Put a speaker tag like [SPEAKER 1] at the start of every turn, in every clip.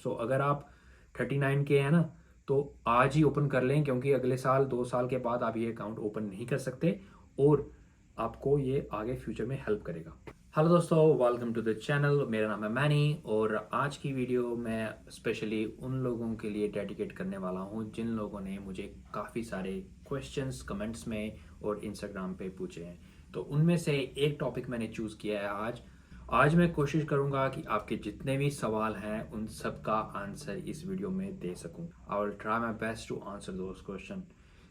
[SPEAKER 1] अगर आप 39 के हैं ना, तो आज ही ओपन कर लें, क्योंकि अगले साल 2 साल के बाद आप ये अकाउंट ओपन नहीं कर सकते और आपको ये आगे फ्यूचर में हेल्प करेगा। हेलो दोस्तों, वेलकम टू द चैनल। मेरा नाम है मैनी और आज की वीडियो मैं स्पेशली उन लोगों के लिए डेडिकेट करने वाला हूँ जिन लोगों ने मुझे काफ़ी सारे क्वेश्चंस कमेंट्स में और इंस्टाग्राम पे पूछे हैं। तो उनमें से एक टॉपिक मैंने चूज़ किया है आज। आज मैं कोशिश करूंगा कि आपके जितने भी सवाल हैं उन सब का आंसर इस वीडियो में दे सकूं। I will try my best to answer those question.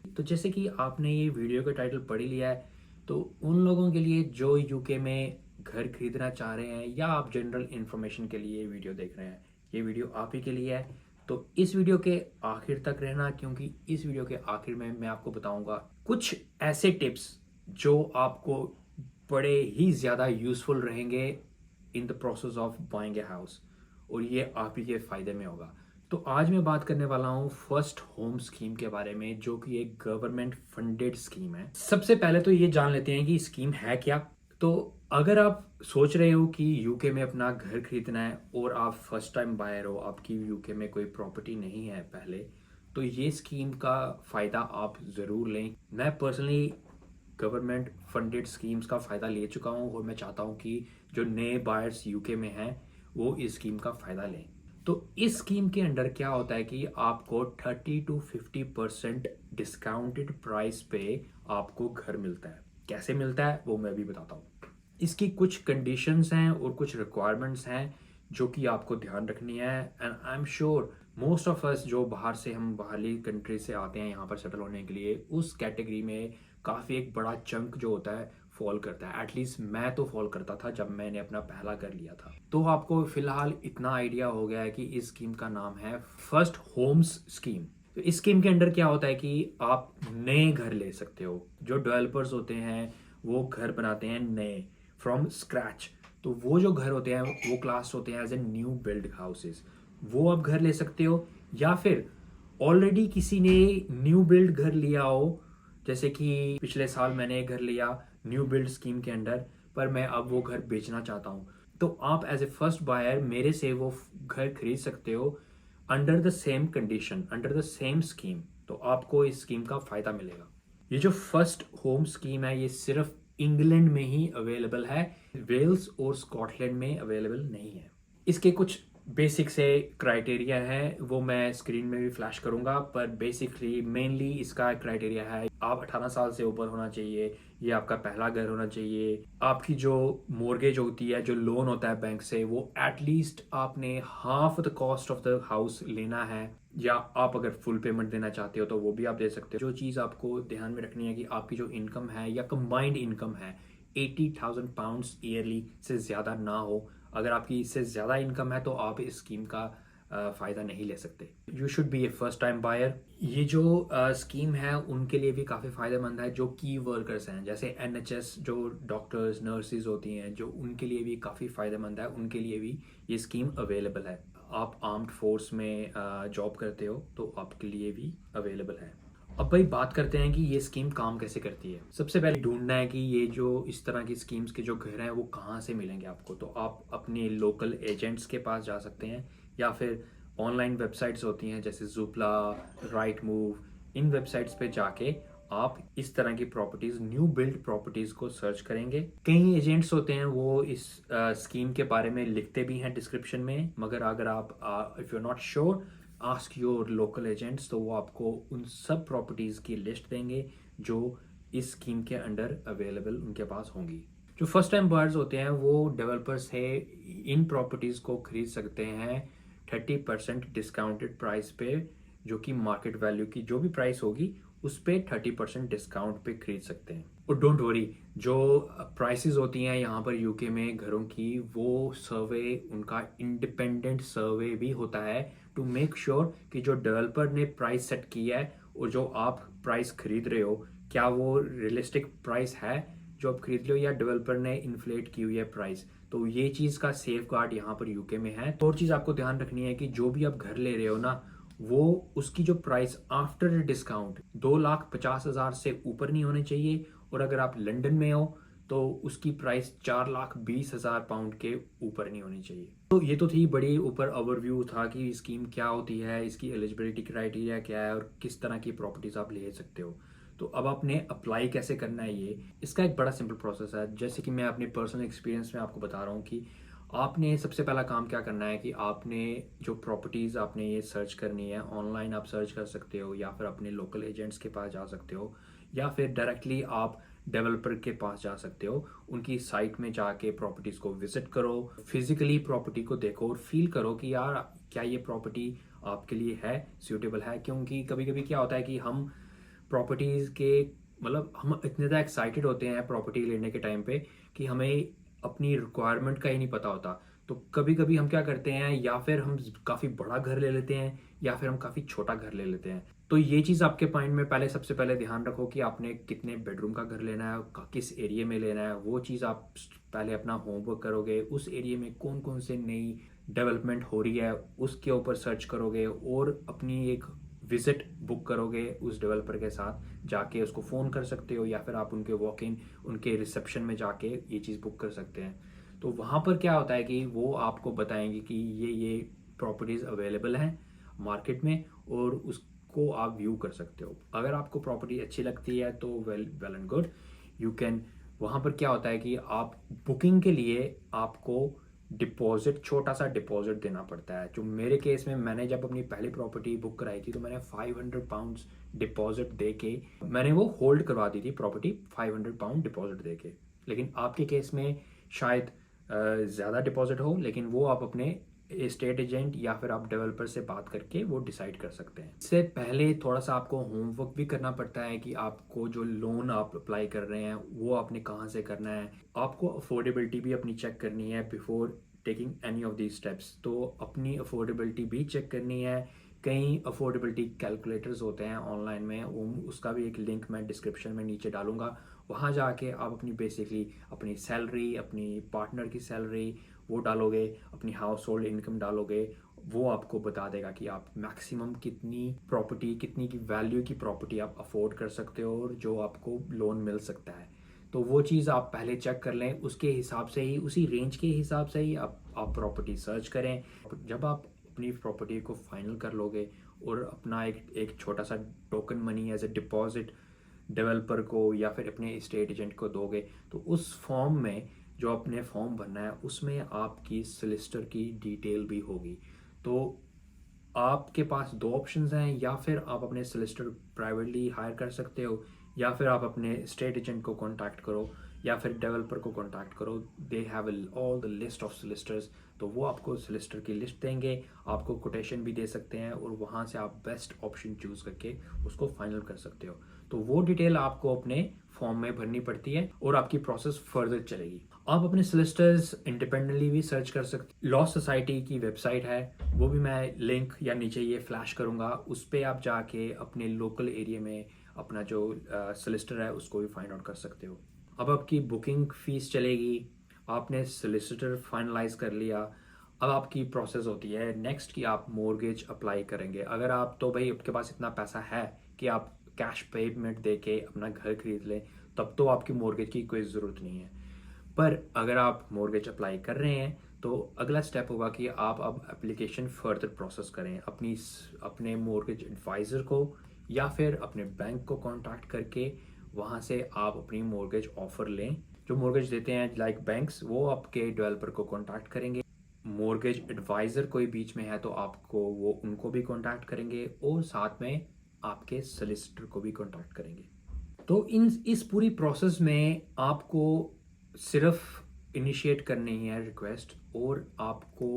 [SPEAKER 1] तो जैसे कि आपने ये वीडियो का टाइटल पढ़ ही लिया है, तो उन लोगों के लिए जो यूके में घर खरीदना चाह रहे हैं या आप जनरल इन्फॉर्मेशन के लिए वीडियो देख रहे हैं, ये वीडियो आप ही के लिए है। तो इस वीडियो के आखिर तक रहना, क्योंकि इस वीडियो के आखिर में मैं आपको बताऊंगा कुछ ऐसे टिप्स जो आपको बड़े ही ज़्यादा यूज़फुल रहेंगे in the process of buying a house, और ये आप ही के फ़ायदे में होगा। तो आज मैं बात करने वाला हूँ फर्स्ट होम स्कीम के बारे में, जो कि एक गवर्नमेंट फंडेड स्कीम है। सबसे पहले तो ये जान लेते हैं कि स्कीम है क्या। तो अगर आप सोच रहे हो कि यूके में अपना घर खरीदना है और आप फर्स्ट टाइम बायर हो, आपकी यूके में कोई प्रॉपर्टी नहीं है पहले, तो ये स्कीम का फ़ायदा आप ज़रूर लें। मैं पर्सनली गवर्नमेंट फंडेड स्कीम्स का फ़ायदा ले चुका हूँ और मैं चाहता हूँ कि जो नए बायर्स यूके में हैं वो इस स्कीम का फ़ायदा लें। तो इस स्कीम के अंडर क्या होता है कि आपको 30 to 50% डिस्काउंटेड प्राइस पे आपको घर मिलता है। कैसे मिलता है वो मैं भी बताता हूँ। इसकी कुछ कंडीशंस हैं और कुछ रिक्वायरमेंट्स हैं जो कि आपको ध्यान रखनी है। And I am sure most of us जो हम बाहरली कंट्री से आते हैं यहाँ पर सेटल होने के लिए, उस कैटेगरी में काफ़ी एक बड़ा चंक जो होता है फॉल करता है। एटलीस्ट मैं तो फॉल करता था जब मैंने अपना पहला घर लिया था। तो आपको फिलहाल इतना आइडिया हो गया है कि इस स्कीम का नाम है फर्स्ट होम्स स्कीम। तो इस स्कीम के अंडर क्या होता है कि आप नए घर ले सकते हो। जो डेवलपर्स होते हैं वो घर बनाते हैं नए फ्रॉम स्क्रैच। तो वो जो घर होते हैं वो क्लास होते हैं as a new build houses. वो आप घर ले सकते हो, या फिर ऑलरेडी किसी ने न्यू बिल्ड घर लिया हो, जैसे कि पिछले साल मैंने एक घर लिया न्यू बिल्ड स्कीम के अंडर, पर मैं अब वो घर बेचना चाहता हूँ। तो आप एज ए फर्स्ट बायर मेरे से वो घर खरीद सकते हो under the same condition, under the same scheme. तो आपको इस स्कीम का फायदा मिलेगा। ये जो फर्स्ट होम स्कीम है ये सिर्फ इंग्लैंड में ही अवेलेबल है, वेल्स और स्कॉटलैंड में अवेलेबल नहीं है। इसके कुछ बेसिक से क्राइटेरिया है, वो मैं स्क्रीन में भी फ्लैश करूंगा, पर बेसिकली मेनली इसका क्राइटेरिया है आप 18 साल से ऊपर होना चाहिए, ये आपका पहला घर होना चाहिए, आपकी जो मोर्गेज होती है, जो लोन होता है बैंक से, वो एटलीस्ट आपने half the cost of the house लेना है, या आप अगर फुल पेमेंट देना चाहते हो तो वो भी आप दे सकते हो। जो चीज़ आपको ध्यान में रखनी है कि आपकी जो इनकम है या कंबाइंड इनकम है 80,000 पाउंड्स ईयरली से ज़्यादा ना हो। अगर आपकी इससे ज़्यादा इनकम है तो आप इस स्कीम का फ़ायदा नहीं ले सकते। You should be a first time buyer. ये जो स्कीम है उनके लिए भी काफ़ी फ़ायदेमंद है जो की वर्कर्स हैं, जैसे एनएचएस, जो डॉक्टर्स नर्सिस होती हैं, जो उनके लिए भी काफ़ी फ़ायदेमंद है। उनके लिए भी ये स्कीम अवेलेबल है। आप आर्म्ड फोर्स में जॉब करते हो तो आपके लिए भी अवेलेबल है। अब भाई बात करते हैं कि ये स्कीम काम कैसे करती है। सबसे पहले ढूंढना है कि ये जो इस तरह की स्कीम्स के जो घर हैं वो कहाँ से मिलेंगे आपको। तो आप अपने लोकल एजेंट्स के पास जा सकते हैं, या फिर ऑनलाइन वेबसाइट्स होती हैं जैसे जूपला, राइट मूव, इन वेबसाइट्स पे जाके आप इस तरह की प्रॉपर्टीज, न्यू बिल्ड प्रॉपर्टीज को सर्च करेंगे। कई एजेंट्स होते हैं वो इस स्कीम के बारे में लिखते भी हैं डिस्क्रिप्शन में, मगर अगर आप if you are not sure ask your local agents, तो वो आपको उन सब प्रॉपर्टीज़ की लिस्ट देंगे जो इस स्कीम के अंडर अवेलेबल उनके पास होंगी। जो फर्स्ट टाइम बायर्स होते हैं वो डेवलपर से इन प्रॉपर्टीज़ को खरीद सकते हैं 30% डिस्काउंटेड प्राइस पे, जो कि मार्केट वैल्यू की जो भी प्राइस होगी उस पर 30% डिस्काउंट पे खरीद सकते हैं। और डोंट वरी, जो प्राइसेस होती हैं यहाँ पर यूके में घरों की, वो सर्वे उनका इंडिपेंडेंट सर्वे भी होता है टू मेक श्योर कि जो डेवलपर ने प्राइस सेट की है और जो आप प्राइस खरीद रहे हो, क्या वो रियलिस्टिक प्राइस है जो आप खरीद रहे हो, या डेवलपर ने इन्फ्लेट की हुई है प्राइस। तो ये चीज़ का सेफ गार्ड यहाँ पर यूके में है। तो और चीज़ आपको ध्यान रखनी है कि जो भी आप घर ले रहे हो ना, वो उसकी जो प्राइस आफ्टर डिस्काउंट 2,50,000 से ऊपर नहीं होनी चाहिए। और अगर आप लंदन में हो तो उसकी प्राइस 4,20,000 पाउंड के ऊपर नहीं होनी चाहिए। तो ये तो थी बड़ी ऊपर ओवरव्यू था कि स्कीम क्या होती है, इसकी एलिजिबिलिटी क्राइटेरिया क्या है और किस तरह की प्रॉपर्टीज आप ले सकते हो। तो अब आपने अप्लाई कैसे करना है, ये इसका एक बड़ा सिंपल प्रोसेस है। जैसे कि मैं अपने पर्सनल एक्सपीरियंस में आपको बता रहा हूँ कि आपने सबसे पहला काम क्या करना है कि आपने जो प्रॉपर्टीज़ आपने ये सर्च करनी है, ऑनलाइन आप सर्च कर सकते हो या फिर अपने लोकल एजेंट्स के पास जा सकते हो या फिर डायरेक्टली आप डेवलपर के पास जा सकते हो। उनकी साइट में जाके प्रॉपर्टीज़ को विजिट करो, फिजिकली प्रॉपर्टी को देखो और फील करो कि यार क्या ये प्रॉपर्टी आपके लिए है, सूटेबल है। क्योंकि कभी कभी क्या होता है कि हम प्रॉपर्टीज़ के मतलब हम इतने ज़्यादा एक्साइटेड होते हैं प्रॉपर्टी लेने के टाइम पे कि हमें अपनी रिक्वायरमेंट का ही नहीं पता होता। तो कभी कभी हम क्या करते हैं, या फिर हम काफ़ी बड़ा घर ले लेते हैं या फिर हम काफ़ी छोटा घर ले लेते हैं। तो ये चीज़ आपके माइंड में पहले सबसे पहले ध्यान रखो कि आपने कितने बेडरूम का घर लेना है, किस एरिया में लेना है। वो चीज़ आप पहले अपना होमवर्क करोगे, उस एरिया में कौन कौन से नई डेवलपमेंट हो रही है उसके ऊपर सर्च करोगे और अपनी एक विजिट बुक करोगे उस डेवलपर के साथ। जाके उसको फ़ोन कर सकते हो या फिर आप उनके वॉक इन उनके रिसेप्शन में जाके ये चीज़ बुक कर सकते हैं। तो वहाँ पर क्या होता है कि वो आपको बताएंगे कि ये प्रॉपर्टीज़ अवेलेबल हैं मार्केट में और उसको आप व्यू कर सकते हो। अगर आपको प्रॉपर्टी अच्छी लगती है तो well well and good, you can. वहाँ पर क्या होता है कि आप बुकिंग के लिए आपको डिपॉजिट, छोटा सा डिपॉजिट देना पड़ता है। जो मेरे केस में, मैंने जब अपनी पहली प्रॉपर्टी बुक कराई थी तो मैंने 500 पाउंड्स डिपॉजिट दे के मैंने वो होल्ड करवा दी थी प्रॉपर्टी, 500 पाउंड डिपॉजिट दे के। लेकिन आपके केस में शायद ज़्यादा डिपॉजिट हो, लेकिन वो आप अपने एस्टेट एजेंट या फिर आप डेवलपर से बात करके वो डिसाइड कर सकते हैं। इससे पहले थोड़ा सा आपको होमवर्क भी करना पड़ता है कि आपको जो लोन आप अप्लाई कर रहे हैं वो आपने कहाँ से करना है। आपको अफोर्डेबिलिटी भी अपनी चेक करनी है before taking any of these steps. तो अपनी अफोर्डेबिलिटी भी चेक करनी है। कई अफोर्डेबिलिटी कैलकुलेटर्स होते हैं ऑनलाइन में, उसका भी एक लिंक मैं डिस्क्रिप्शन में नीचे डालूंगा। वहाँ जाके आप अपनी बेसिकली अपनी सैलरी, अपनी पार्टनर की सैलरी वो डालोगे, अपनी हाउस होल्ड इनकम डालोगे। वो आपको बता देगा कि आप मैक्सिमम कितनी प्रॉपर्टी, कितनी की वैल्यू की प्रॉपर्टी आप अफोर्ड कर सकते हो और जो आपको लोन मिल सकता है। तो वो चीज़ आप पहले चेक कर लें, उसके हिसाब से ही, उसी रेंज के हिसाब से ही आप प्रॉपर्टी सर्च करें। जब आप अपनी प्रॉपर्टी को फाइनल कर लोगे और अपना एक छोटा सा token money as a deposit developer को या फिर अपने एस्टेट एजेंट को दोगे, तो उस फॉर्म में, जो अपने फॉर्म भरना है उसमें आपकी सोलिसिटर की डिटेल भी होगी। तो आपके पास दो ऑप्शंस हैं, या फिर आप अपने सोलिसिटर प्राइवेटली हायर कर सकते हो या फिर आप अपने स्टेट एजेंट को कांटेक्ट करो या फिर डेवलपर को कांटेक्ट करो। They have all the list of solicitors. तो वो आपको सोलिसिटर की लिस्ट देंगे, आपको कोटेशन भी दे सकते हैं और वहाँ से आप बेस्ट ऑप्शन चूज़ करके उसको फाइनल कर सकते हो। तो वो डिटेल आपको अपने फॉर्म में भरनी पड़ती है और आपकी प्रोसेस फर्दर चलेगी। आप अपने सोलिसिटर्स इंडिपेंडेंटली भी सर्च कर सकते। लॉ सोसाइटी की वेबसाइट है, वो भी मैं लिंक या नीचे ये फ्लैश करूँगा, उस पर आप जाके अपने लोकल एरिया में अपना जो सोलिसिटर है उसको भी फाइंड आउट कर सकते हो। अब आपकी बुकिंग फ़ीस चलेगी, आपने सोलिसिटर फाइनलाइज कर लिया। अब आपकी प्रोसेस होती है नेक्स्ट कि आप मॉर्गेज अप्लाई करेंगे। अगर आप, तो भाई आपके पास इतना पैसा है कि आप कैश पेमेंट दे के अपना घर खरीद लें, तब तो आपकी मॉर्गेज की कोई ज़रूरत नहीं है। पर अगर आप मॉर्गेज अप्लाई कर रहे हैं तो अगला स्टेप होगा कि आप अब एप्लीकेशन फर्दर प्रोसेस करें। अपने मॉर्गेज एडवाइज़र को या फिर अपने बैंक को कांटेक्ट करके वहाँ से आप अपनी मॉर्गेज ऑफर लें। जो मॉर्गेज देते हैं लाइक बैंक्स, वो आपके डेवलपर को कांटेक्ट करेंगे। मॉर्गेज एडवाइज़र कोई बीच में है तो आपको वो उनको भी कांटेक्ट करेंगे और साथ में आपके सोलिसिटर को भी कांटेक्ट करेंगे। तो इस पूरी प्रोसेस में आपको सिर्फ इनिशिएट करनी है रिक्वेस्ट, और आपको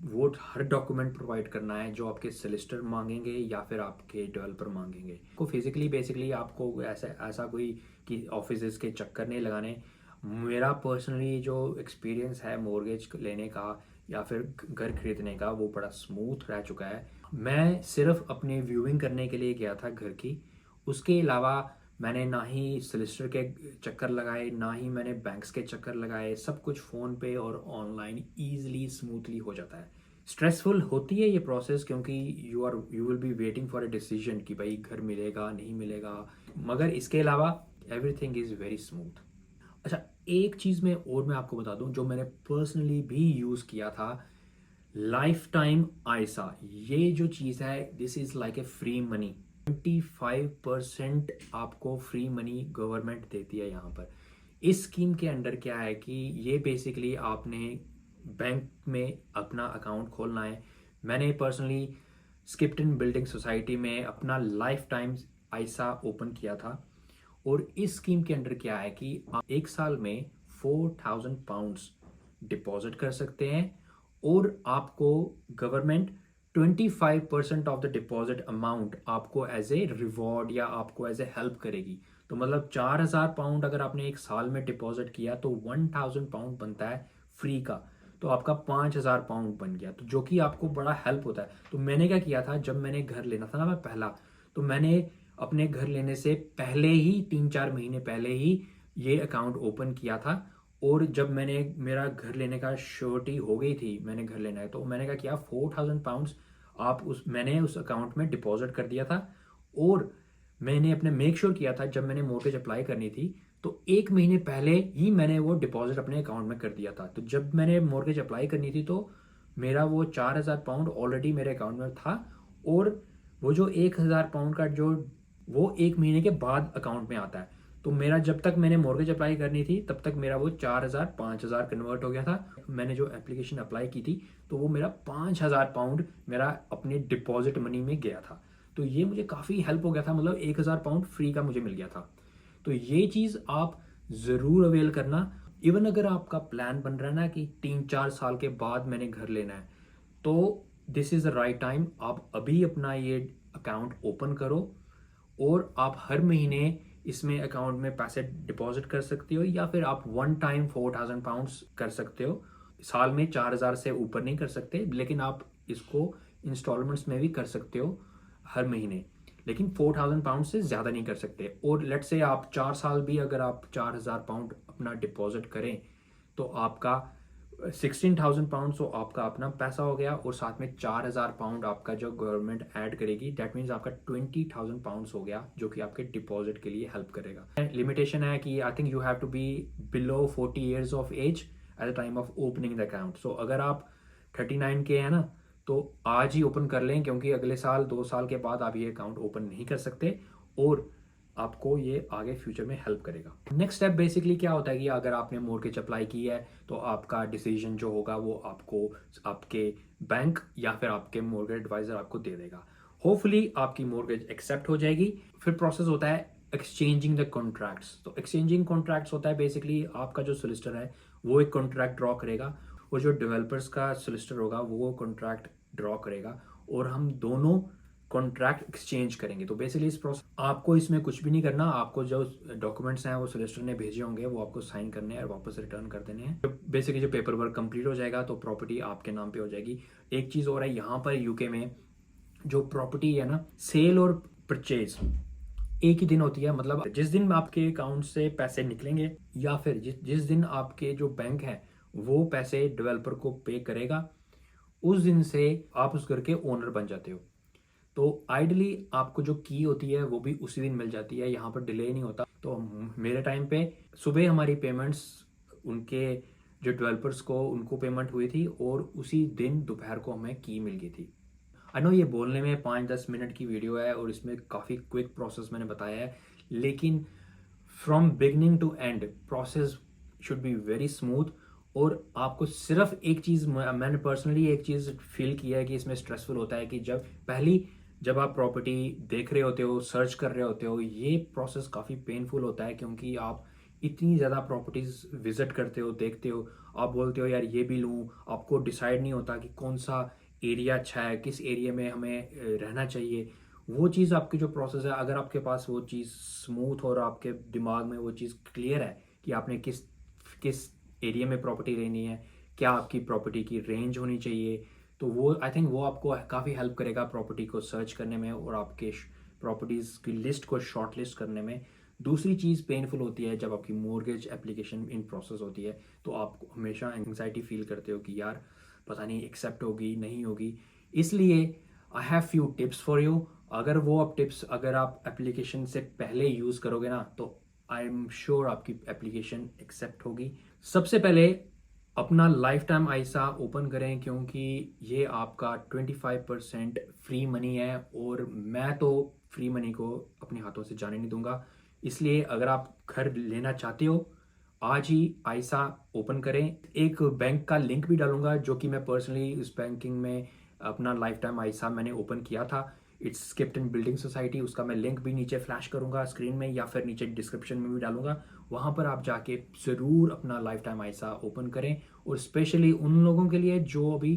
[SPEAKER 1] वो हर डॉक्यूमेंट प्रोवाइड करना है जो आपके सोलिसिटर मांगेंगे या फिर आपके डेवलपर मांगेंगे। को फिजिकली बेसिकली आपको ऐसा कोई कि ऑफिस के चक्कर नहीं लगाने। मेरा पर्सनली जो एक्सपीरियंस है मॉर्गेज लेने का या फिर घर खरीदने का, वो बड़ा स्मूथ रह चुका है। मैं सिर्फ अपनी व्यूइंग करने के लिए गया था घर की, उसके अलावा मैंने ना ही सोलिसिटर के चक्कर लगाए, ना ही मैंने बैंक्स के चक्कर लगाए। सब कुछ फ़ोन पे और ऑनलाइन ईजिली स्मूथली हो जाता है। स्ट्रेसफुल होती है ये प्रोसेस क्योंकि you will be waiting for a decision कि भाई घर मिलेगा नहीं मिलेगा, मगर इसके अलावा एवरीथिंग इज़ वेरी स्मूथ। अच्छा, एक चीज़ मैं आपको बता दूं जो मैंने पर्सनली भी यूज़ किया था, लाइफ टाइम आयसा। ये जो चीज़ है, this is like a free money. 25% आपको फ्री मनी गवर्नमेंट देती है यहाँ पर। इस स्कीम के अंडर क्या है कि ये बेसिकली आपने बैंक में अपना अकाउंट खोलना है। मैंने पर्सनली स्किप्टन बिल्डिंग सोसाइटी में अपना लाइफ टाइम आयसा ओपन किया था। और इस स्कीम के अंडर क्या है कि आप एक साल में £4,000 डिपॉजिट कर सकते हैं और आपको government 25% of the deposit amount आपको एज ए रिवॉर्ड या आपको एज ए हेल्प करेगी। तो मतलब £4,000 अगर आपने एक साल में डिपॉजिट किया तो £1,000 बनता है फ्री का। तो आपका £5,000 बन गया, तो जो कि आपको बड़ा हेल्प होता है। तो मैंने क्या किया था, जब मैंने घर लेना था ना मैं पहला, तो मैंने अपने घर लेने से पहले ही 3-4 महीने पहले ही ये अकाउंट ओपन किया था। और जब मैंने मेरा घर लेने का श्योरिटी हो गई थी, मैंने घर लेना है, तो मैंने क्या किया, £4,000 मैंने उस अकाउंट में डिपॉजिट कर दिया था। और मैंने अपने मेक श्योर किया था, जब मैंने मोर्गेज अप्लाई करनी थी तो 1 महीने पहले ही मैंने वो डिपॉजिट अपने अकाउंट में कर दिया था। तो जब मैंने मोर्गेज अप्लाई करनी थी तो मेरा वो £4,000 ऑलरेडी मेरे अकाउंट में था। और वो जो £1,000 का जो वो 1 महीने के बाद अकाउंट में आता है। तो मेरा जब तक मैंने मॉर्गेज अप्लाई करनी थी तब तक मेरा वो 4,000 5,000 कन्वर्ट हो गया था। मैंने जो एप्लीकेशन अप्लाई की थी तो वो मेरा £5,000 मेरा अपने डिपॉजिट मनी में गया था। तो ये मुझे काफ़ी हेल्प हो गया था, मतलब £1,000 फ्री का मुझे मिल गया था। तो ये चीज़ आप ज़रूर अवेल करना। इवन अगर आपका प्लान बन रहा है ना कि 3-4 साल के बाद मैंने घर लेना है, तो this is the right time. आप अभी अपना ये अकाउंट ओपन करो और आप हर महीने इसमें अकाउंट में पैसे डिपॉजिट कर सकते हो, या फिर आप वन टाइम £4,000 कर सकते हो। साल में 4,000 से ऊपर नहीं कर सकते, लेकिन आप इसको इंस्टॉलमेंट्स में भी कर सकते हो हर महीने। लेकिन £4,000 से ज़्यादा नहीं कर सकते। और लेट से आप 4 साल भी अगर आप £4,000 अपना डिपॉजिट करें तो आपका £16,000 तो आपका अपना पैसा हो गया, और साथ में £4,000 आपका जो गवर्नमेंट ऐड करेगी, दैट मीन्स आपका £20,000 हो गया, जो कि आपके डिपॉजिट के लिए हेल्प करेगा। लिमिटेशन है कि I think you have to be below 40 years of age at the time of opening the account. So अगर आप 39 के हैं ना तो आज ही ओपन कर लें, क्योंकि अगले साल 2 साल के बाद आप ये अकाउंट ओपन नहीं कर सकते और आपको ये आगे फ्यूचर में हेल्प करेगा। नेक्स्ट स्टेप बेसिकली क्या होता है कि अगर आपने मॉर्गेज अप्लाई की है तो आपका डिसीजन जो होगा वो आपको आपके बैंक या फिर आपके मॉर्गेज एडवाइजर आपको दे देगा। होपफुली आपकी मॉर्गेज एक्सेप्ट हो जाएगी। फिर प्रोसेस होता है एक्सचेंजिंग द कॉन्ट्रैक्ट्स। तो एक्सचेंजिंग कॉन्ट्रैक्ट्स होता है बेसिकली आपका जो सोलिसिटर है वो एक कॉन्ट्रैक्ट ड्रॉ करेगा और जो डेवलपर्स का सोलिसिटर होगा वो कॉन्ट्रैक्ट ड्रॉ करेगा और हम दोनों कॉन्ट्रैक्ट एक्सचेंज करेंगे। तो बेसिकली इस प्रोसेस आपको इसमें कुछ भी नहीं करना। आपको जो डॉक्यूमेंट्स हैं वो सोलिसिटर ने भेजे होंगे वो आपको साइन करने हैं और वापस रिटर्न कर देने हैं। बेसिकली जो पेपर वर्क कंप्लीट हो जाएगा तो प्रॉपर्टी आपके नाम पे हो जाएगी। एक चीज़ और है यहाँ पर यूके में, जो प्रॉपर्टी है ना, सेल और परचेज एक ही दिन होती है। मतलब जिस दिन आपके अकाउंट से पैसे निकलेंगे या फिर जिस दिन आपके जो बैंक है वो पैसे डेवलपर को पे करेगा, उस दिन से आप उस घर के ओनर बन जाते हो। तो आइडली आपको जो की होती है वो भी उसी दिन मिल जाती है, यहाँ पर डिले नहीं होता। तो मेरे टाइम पे सुबह हमारी पेमेंट्स उनके जो डेवलपर्स को उनको पेमेंट हुई थी और उसी दिन दोपहर को हमें की मिल गई थी। आई नो ये बोलने में 5-10 मिनट की वीडियो है और इसमें काफ़ी क्विक प्रोसेस मैंने बताया है, लेकिन from beginning to end process should be very smooth. और आपको सिर्फ एक चीज़, मैंने पर्सनली एक चीज़ फील किया है कि इसमें स्ट्रेसफुल होता है कि जब आप प्रॉपर्टी देख रहे होते हो, सर्च कर रहे होते हो, ये प्रोसेस काफ़ी पेनफुल होता है, क्योंकि आप इतनी ज़्यादा प्रॉपर्टीज़ विजिट करते हो, देखते हो, आप बोलते हो यार ये भी लूँ, आपको डिसाइड नहीं होता कि कौन सा एरिया अच्छा है, किस एरिया में हमें रहना चाहिए। वो चीज़ आपकी जो प्रोसेस है, अगर आपके पास वो चीज़ स्मूथ और आपके दिमाग में वो चीज़ क्लियर है कि आपने किस किस एरिया में प्रॉपर्टी लेनी है, क्या आपकी प्रॉपर्टी की रेंज होनी चाहिए, तो वो आई थिंक वो आपको काफ़ी हेल्प करेगा प्रॉपर्टी को सर्च करने में और आपके प्रॉपर्टीज़ की लिस्ट को शॉर्ट लिस्ट करने में। दूसरी चीज़ पेनफुल होती है जब आपकी मॉर्गेज एप्लीकेशन इन प्रोसेस होती है, तो आप हमेशा एंग्जाइटी फील करते हो कि यार पता नहीं एक्सेप्ट होगी नहीं होगी। इसलिए I have few tips for you. अगर आप एप्लीकेशन से पहले यूज़ करोगे ना तो आई एम श्योर आपकी एप्लीकेशन एक्सेप्ट होगी। सबसे पहले अपना लाइफ टाइम आईसा ओपन करें, क्योंकि ये आपका 25% फ्री मनी है और मैं तो फ्री मनी को अपने हाथों से जाने नहीं दूंगा। इसलिए अगर आप घर लेना चाहते हो, आज ही आईसा ओपन करें। एक बैंक का लिंक भी डालूंगा जो कि मैं पर्सनली उस बैंकिंग में अपना लाइफ टाइम आईसा मैंने ओपन किया था। इट्स स्किप्टन बिल्डिंग सोसाइटी, उसका मैं लिंक भी नीचे फ्लैश करूंगा स्क्रीन में या फिर नीचे डिस्क्रिप्शन में भी डालूंगा। वहां पर आप जाके ज़रूर अपना लाइफ टाइम आईसा ओपन करें। और स्पेशली उन लोगों के लिए जो अभी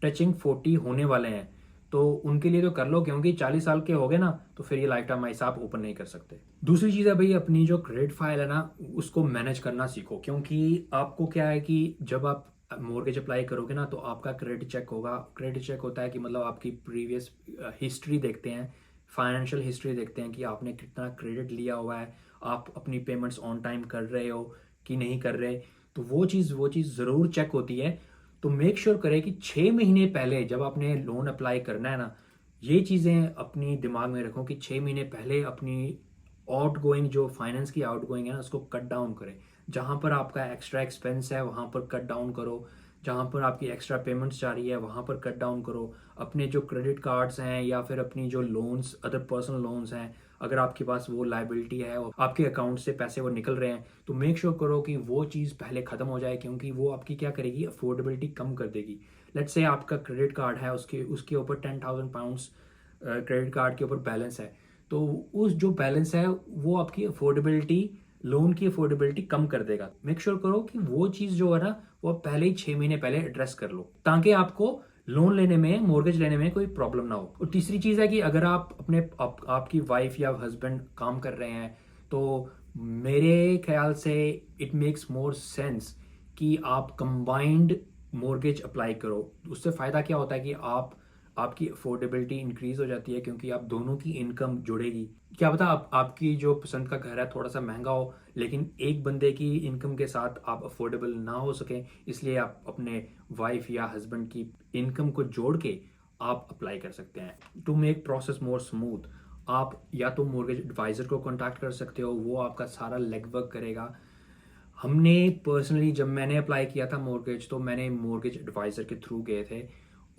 [SPEAKER 1] टचिंग 40 होने वाले हैं, तो उनके लिए तो कर लो, क्योंकि 40 साल के हो गए ना तो फिर ये लाइफ टाइम आईसा आप ओपन नहीं कर सकते। दूसरी चीज़ है भाई, अपनी जो क्रेडिट फाइल है ना उसको मैनेज करना सीखो, क्योंकि आपको क्या है कि जब आप मॉर्गेज अप्लाई करोगे ना तो आपका क्रेडिट चेक होगा। क्रेडिट चेक होता है कि मतलब आपकी प्रीवियस हिस्ट्री देखते हैं, फाइनेंशियल हिस्ट्री देखते हैं कि आपने कितना क्रेडिट लिया हुआ है, आप अपनी पेमेंट्स ऑन टाइम कर रहे हो कि नहीं कर रहे। तो वो चीज़ ज़रूर चेक होती है। तो मेक श्योर करें कि 6 महीने पहले जब आपने लोन अप्लाई करना है ना, ये चीज़ें अपनी दिमाग में रखो कि 6 महीने पहले अपनी आउट गोइंग, जो फाइनेंस की आउट गोइंग है ना, उसको कट डाउन करें। जहाँ पर आपका एक्स्ट्रा एक्सपेंस है वहाँ पर कट डाउन करो, जहाँ पर आपकी एक्स्ट्रा पेमेंट्स जा रही है वहाँ पर कट डाउन करो। अपने जो क्रेडिट कार्ड्स हैं या फिर अपनी जो लोन्स, अदर पर्सनल लोन्स हैं, अगर आपके पास वो लाइबिलिटी है और आपके अकाउंट से पैसे वो निकल रहे हैं, तो मेक श्योर करो कि वो चीज़ पहले ख़त्म हो जाए, क्योंकि वो आपकी क्या करेगी, अफोर्डेबिलिटी कम कर देगी। लेट्स से आपका क्रेडिट कार्ड है, उसके उसके ऊपर £10,000 क्रेडिट कार्ड के ऊपर बैलेंस है, तो उस जो बैलेंस है वो आपकी अफोर्डेबिलिटी, लोन की अफोर्डेबिलिटी कम कर देगा। मेक श्योर करो कि वो चीज़ जो है ना वो आप पहले ही 6 महीने पहले एड्रेस कर लो, ताकि आपको लोन लेने में, मॉर्गेज लेने में कोई प्रॉब्लम ना हो। और तीसरी चीज़ है कि अगर आप आपकी वाइफ या हस्बैंड काम कर रहे हैं, तो मेरे ख्याल से इट मेक्स मोर सेंस कि आप कंबाइंड मॉर्गेज अप्लाई करो। उससे फ़ायदा क्या होता है कि आपकी अफोर्डेबिलिटी इंक्रीज हो जाती है, क्योंकि आप दोनों की इनकम जुड़ेगी। क्या पता आपकी जो पसंद का घर है थोड़ा सा महंगा हो, लेकिन एक बंदे की इनकम के साथ आप अफोर्डेबल ना हो सकें, इसलिए आप अपने वाइफ या हस्बैंड की इनकम को जोड़ के आप अप्लाई कर सकते हैं। To make process more smooth, आप या तो मोर्गेज एडवाइज़र को कॉन्टैक्ट कर सकते हो, वो आपका सारा लेग वर्क करेगा। हमने पर्सनली, जब मैंने अप्लाई किया था मॉर्गेज, तो मैंने मॉर्गेज एडवाइज़र के थ्रू गए थे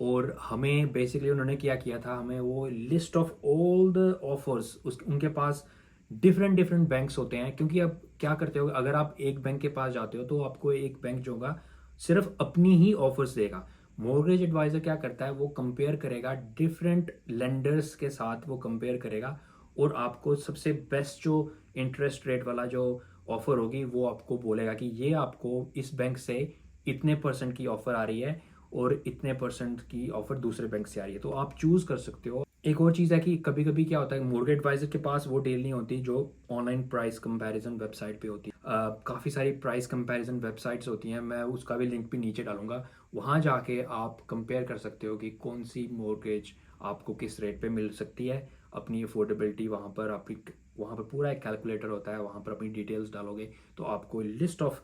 [SPEAKER 1] और हमें बेसिकली उन्होंने क्या किया था, हमें वो list of all the offers, उस उनके पास डिफरेंट डिफरेंट बैंक्स होते हैं। क्योंकि अब क्या करते हो, अगर आप एक बैंक के पास जाते हो तो आपको एक बैंक जो होगा सिर्फ अपनी ही ऑफर्स देगा। मॉर्गेज एडवाइज़र क्या करता है, वो कंपेयर करेगा डिफरेंट लेंडर्स के साथ, वो कंपेयर करेगा और आपको सबसे बेस्ट जो इंटरेस्ट रेट वाला जो ऑफर होगी वो आपको बोलेगा कि ये आपको इस बैंक से इतने परसेंट की ऑफर आ रही है और इतने परसेंट की ऑफर दूसरे बैंक से आ रही है, तो आप चूज कर सकते हो। एक और चीज़ है कि कभी कभी क्या होता है, मॉर्गेज एडवाइजर के पास वो डील नहीं होती जो ऑनलाइन प्राइस कंपैरिजन वेबसाइट पे होती है। काफ़ी सारी प्राइस कंपैरिजन वेबसाइट्स होती हैं, मैं उसका भी लिंक भी नीचे डालूंगा। वहाँ जाके आप कंपेयर कर सकते हो कि कौन सी मॉर्गेज आपको किस रेट पे मिल सकती है, अपनी अफोर्डेबिलिटी। वहाँ पर पूरा एक कैलकुलेटर होता है, वहाँ पर अपनी डिटेल्स डालोगे तो आपको लिस्ट ऑफ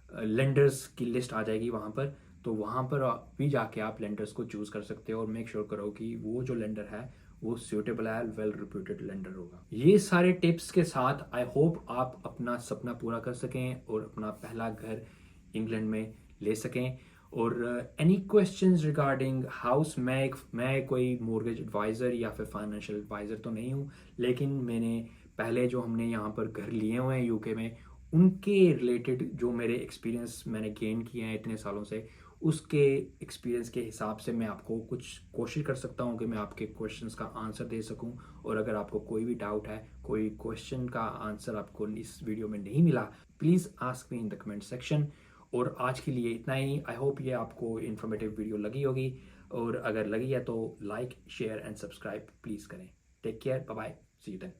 [SPEAKER 1] लेंडर्स की लिस्ट आ जाएगी वहाँ पर। तो वहाँ पर भी जाके आप लेंडर्स को चूज़ कर सकते हो और मेक श्योर करो कि वो जो लेंडर है वो सूटेबल है, वेल रिप्यूटेड लेंडर होगा। ये सारे टिप्स के साथ आई होप आप अपना सपना पूरा कर सकें और अपना पहला घर इंग्लैंड में ले सकें। और एनी क्वेश्चंस रिगार्डिंग हाउस, मैं कोई मॉर्गेज एडवाइज़र या फिर फाइनेंशियल एडवाइज़र तो नहीं हूँ, लेकिन मैंने पहले जो हमने यहाँ पर घर लिए हुए हैं यूके में, उनके रिलेटेड जो मेरे एक्सपीरियंस मैंने गेन किए हैं इतने सालों से, उसके एक्सपीरियंस के हिसाब से मैं आपको कुछ कोशिश कर सकता हूँ कि मैं आपके क्वेश्चंस का आंसर दे सकूँ। और अगर आपको कोई भी डाउट है, कोई क्वेश्चन का आंसर आपको इस वीडियो में नहीं मिला, please ask me in the comment section. और आज के लिए इतना ही। आई होप ये आपको इन्फॉर्मेटिव वीडियो लगी होगी, और अगर लगी है तो like, share and subscribe please करें। Take care, bye bye, see you then.